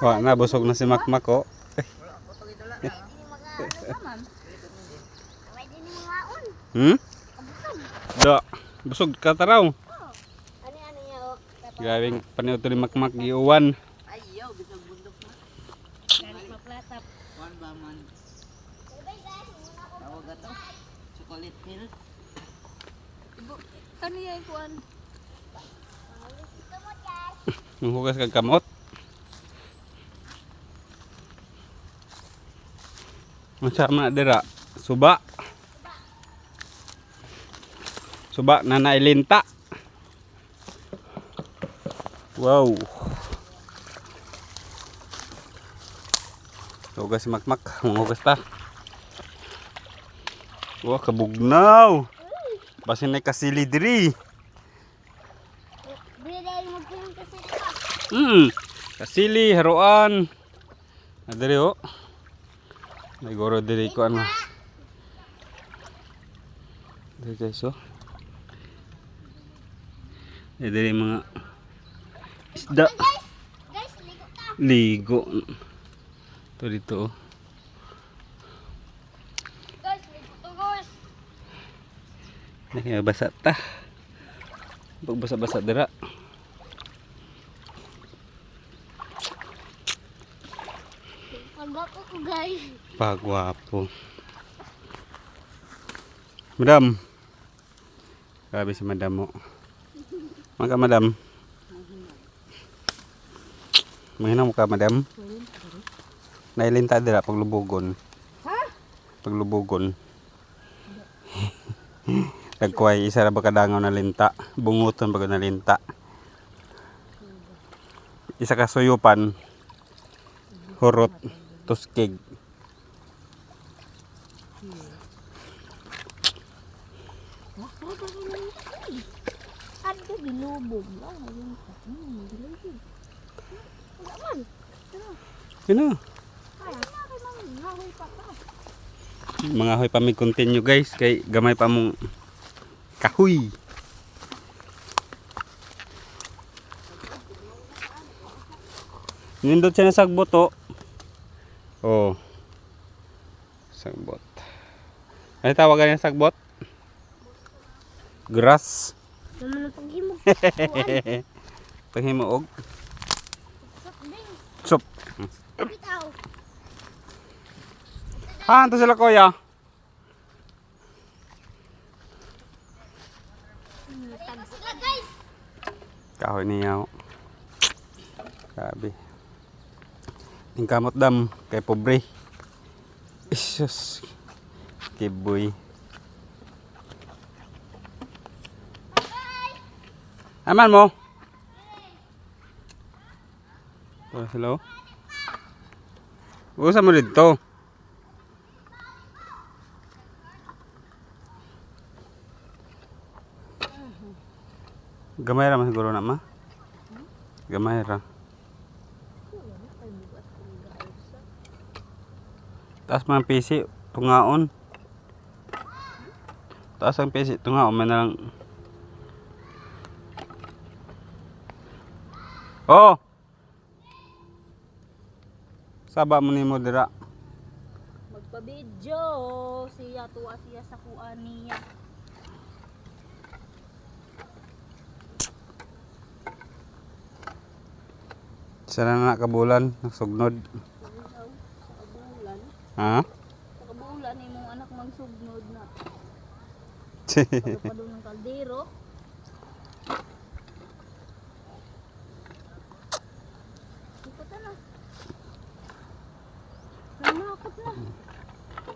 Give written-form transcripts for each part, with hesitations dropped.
Wah, nabusog na si Makmak oh. Hmm? Da, busog ka taraw. Gawing paniuto ni Makmak giuwan. Ayaw, bisag bundok na. Galing maplatap. One ba man? Tawag ato. Chocolate milk. Kaniya yung kuwan. Manghugas kag kamot. Masama dira, suba. Suba na nailinta. Wow. Hugas si Makmak, manghugas ta. Wah, kabugnaw. Basin na kasili diri. Kasili, haruan. Adiri oh. May goro diri ko ano. Diri guys oh. Diri mga isda. Ligo. Ito dito oh. Basa ta. Pag basa-basa dira. Pagwapo ko guys. Pagwapo. Madam. Grabe si madam mo. Maka madam. Mahina mo ka madam. Nailinta dira paglubugon. Ha? Paglubugon. Nagkuhay isa ra ba kadangaw na linta. Bunguton pag na linta. Isa ka suyupan. Hurot. Tuskig. Ada dilubog lang. Ano? Mga hoy pa may continue guys. Kay gamay pa mong kahoy. Nindot siya na sagbot oh. Oh. Sagbot. Ano tawagan niya sagbot? Grass. Naman ang paghimog. Paghimuog. Sop ding. Sup. Bitaw. Ah, ito sila kuya. Tagsila guys. Kahoy niya oh. Grabe. Yung kamot dam kay pobre. Isus. Kiboy. Aman mo. Oh, hello. Usa mo dito. Gamay ra man siguro na ma. Gamay ra. Taas man PC tungaon. Taas ang PC tungaon man na lang. Oh. Saba mo nimo dira. Magpa-video siya tuwa siya sa kuan niya. Sana na kabulan nagsugnod. Sa kabulan. Ha? Sa kabulan ni mong anak magsugnod na. Pagpado ng kaldero. Ikot na. Nanakot na.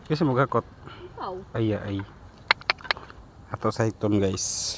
Kasi magakot. Ikaw. Ay ay. Ato sa iton guys.